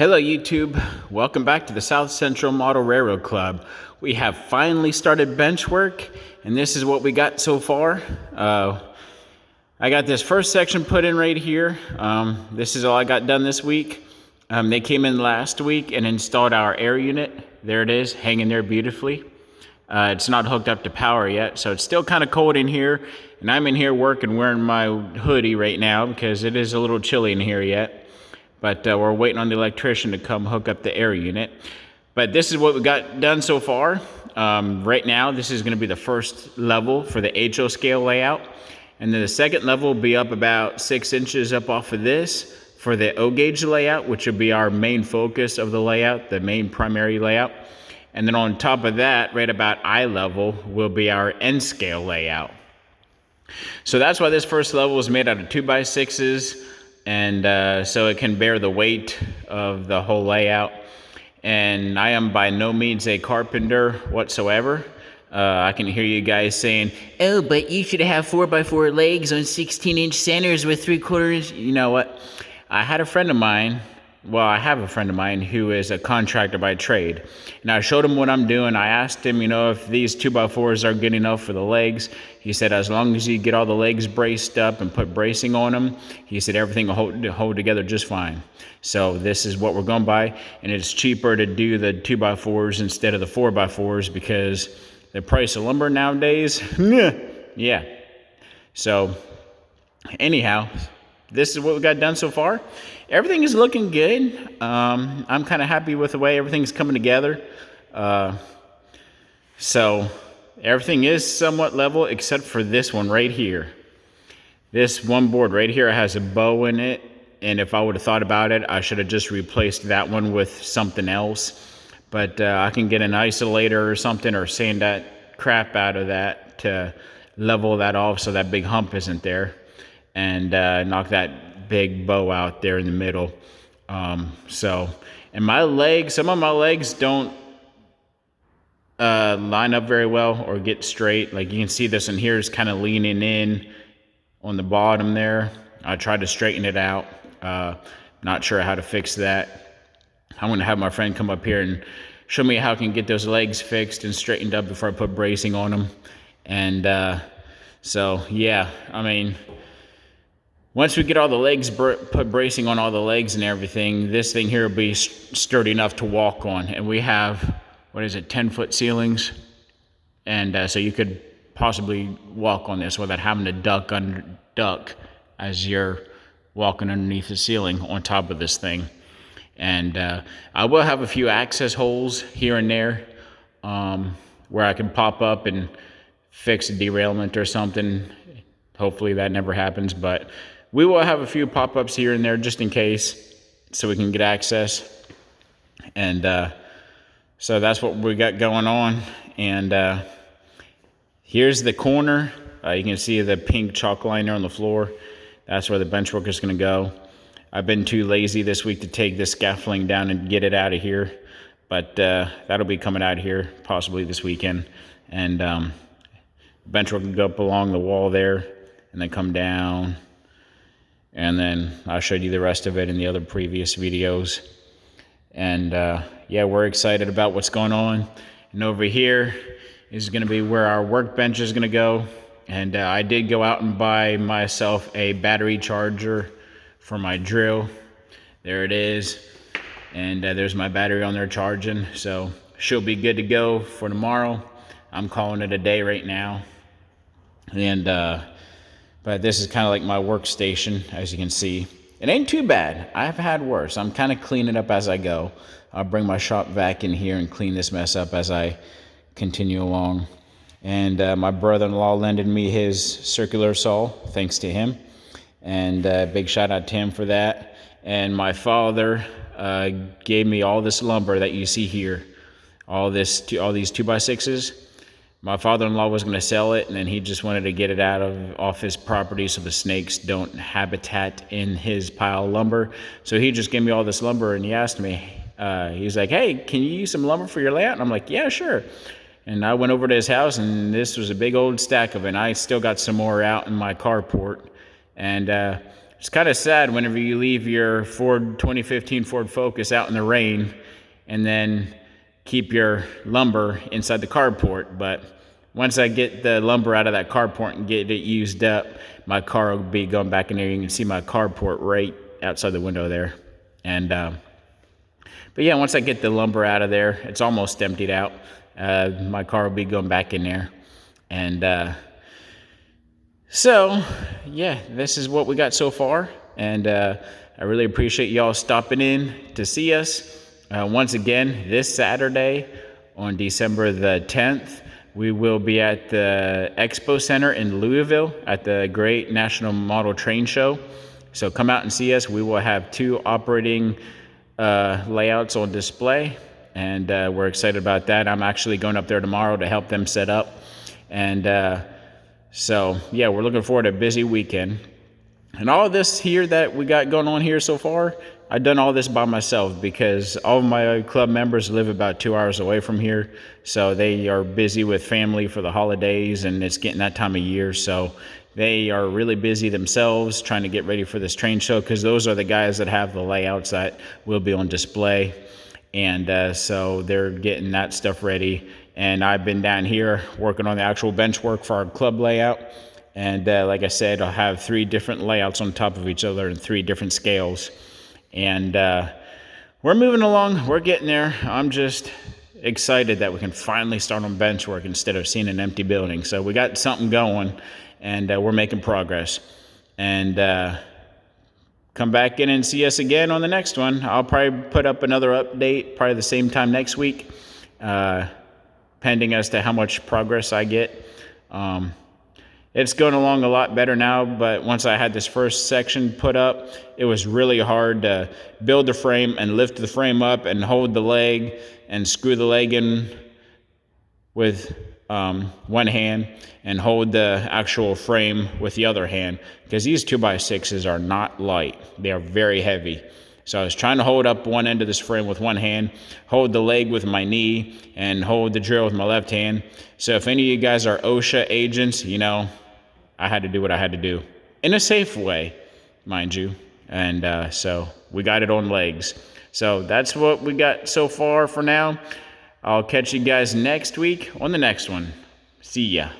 Hello YouTube, welcome back to the South Central Model Railroad Club. We have finally started bench work and this is what we got so far. I got this first section put in right here. This is all I got done this week. They came in last week and installed our air unit. There it is, hanging there beautifully. It's not hooked up to power yet, so it's still kind of cold in here. And I'm in here working wearing my hoodie right now because it is a little chilly in here yet. But we're waiting on the electrician to come hook up the air unit. But this is what we got done so far. Right now, this is going to be the first level for the HO scale layout. And then the second level will be up about 6 inches up off of this for the O gauge layout, which will be our main focus of the layout, the main primary layout. And then on top of that, right about eye level, will be our N scale layout. So that's why this first level is made out of 2x6s. And so it can bear the weight of the whole layout. And I am by no means a carpenter whatsoever. I can hear you guys saying, "Oh, but you should have 4x4 legs on 16-inch centers with 3/4 inch." You know what? I have a friend of mine who is a contractor by trade. And I showed him what I'm doing. I asked him, if these 2x4s are good enough for the legs. He said, as long as you get all the legs braced up and put bracing on them, he said everything will hold together just fine. So this is what we're going by. And it's cheaper to do the 2x4s instead of the 4x4s because the price of lumber nowadays, yeah. So anyhow, this is what we got done so far. Everything is looking good. I'm kind of happy with the way everything's coming together. So everything is somewhat level except for this one right here. This one board right here has a bow in it. And if I would have thought about it, I should have just replaced that one with something else. But I can get an isolator or something or sand that crap out of that to level that off so that big hump isn't there. And knock that big bow out there in the middle. And my legs, some of my legs don't line up very well or get straight. Like you can see this one here is kind of leaning in on the bottom there. I tried to straighten it out. Not sure how to fix that. I'm going to have my friend come up here and show me how I can get those legs fixed and straightened up before I put bracing on them. And so, yeah, I mean, once we get all the legs, put bracing on all the legs and everything, this thing here will be sturdy enough to walk on. And we have, 10-foot ceilings. And so you could possibly walk on this without having to duck as you're walking underneath the ceiling on top of this thing. And I will have a few access holes here and there where I can pop up and fix a derailment or something. Hopefully that never happens, but we will have a few pop-ups here and there just in case so we can get access. And so that's what we got going on. And here's the corner. You can see the pink chalk liner on the floor. That's where the bench work is going to go. I've been too lazy this week to take this scaffolding down and get it out of here. But that'll be coming out here possibly this weekend. And bench work will go up along the wall there and then come down. And then I showed you the rest of it in the other previous videos. And yeah, we're excited about what's going on. And over here is going to be where our workbench is going to go. And I did go out and buy myself a battery charger for my drill. There it is. And there's my battery on there charging. So she'll be good to go for tomorrow. I'm calling it a day right now. And but this is kind of like my workstation, as you can see. It ain't too bad. I've had worse. I'm kind of cleaning up as I go. I'll bring my shop vac in here and clean this mess up as I continue along. And my brother-in-law lended me his circular saw, thanks to him. And big shout out to him for that. And my father gave me all this lumber that you see here. All these 2x6s. My father-in-law was going to sell it, and then he just wanted to get it off his property so the snakes don't habitat in his pile of lumber. So he just gave me all this lumber, and he asked me, he's like, "Hey, can you use some lumber for your layout?" And I'm like, "Yeah, sure." And I went over to his house, and this was a big old stack of it. And I still got some more out in my carport. And it's kind of sad whenever you leave your 2015 Ford Focus out in the rain and then keep your lumber inside the carport. But once I get the lumber out of that carport and get it used up, my car will be going back in there. You can see my carport right outside the window there. And but yeah, once I get the lumber out of there, it's almost emptied out. My car will be going back in there. And so yeah, this is what we got so far. And I really appreciate y'all stopping in to see us. Once again, this Saturday on December the 10th, we will be at the Expo Center in Louisville at the Great National Model Train Show. So come out and see us. We will have 2 operating layouts on display, and we're excited about that. I'm actually going up there tomorrow to help them set up. And so, yeah, we're looking forward to a busy weekend. And all of this here that we got going on here so far, I've done all this by myself because all of my club members live about 2 hours away from here. So they are busy with family for the holidays, and it's getting that time of year. So they are really busy themselves trying to get ready for this train show, because those are the guys that have the layouts that will be on display. And so they're getting that stuff ready. And I've been down here working on the actual bench work for our club layout. And like I said, I'll have 3 different layouts on top of each other in 3 different scales. And we're moving along. We're getting there. I'm just excited that we can finally start on bench work instead of seeing an empty building. So we got something going, and we're making progress. And come back in and see us again on the next one. I'll probably put up another update probably the same time next week, pending as to how much progress I get. It's going along a lot better now, but once I had this first section put up, it was really hard to build the frame and lift the frame up and hold the leg and screw the leg in with one hand and hold the actual frame with the other hand, because these 2x6s are not light. They are very heavy. So I was trying to hold up one end of this frame with one hand, hold the leg with my knee, and hold the drill with my left hand. So if any of you guys are OSHA agents, you know, I had to do what I had to do in a safe way, mind you. And so we got it on legs. So that's what we got so far for now. I'll catch you guys next week on the next one. See ya.